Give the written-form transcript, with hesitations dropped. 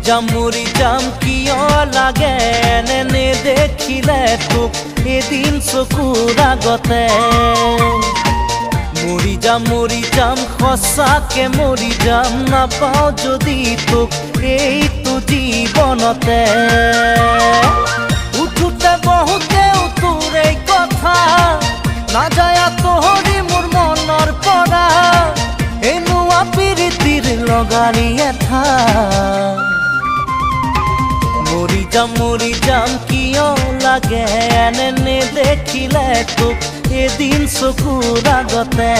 মৰি যাম কিয় লাগে এনে দেখিলে তোক এদিন চকুৰ আগতে। মৰি যাম সঁচাকে মৰি যাম নাপাওঁ যদি তোক এইটো জীৱনতে। উঠোতে বহুতেও তোৰ এই কথা নাযায় আঁতৰি মোৰ মনৰ পৰা। এনেকুৱা প্ৰীতিৰ লগাৰী এঠা মৰি যাম কিয় লাগে এনে দেখিলে তোক এদিন চকুৰ আগতে।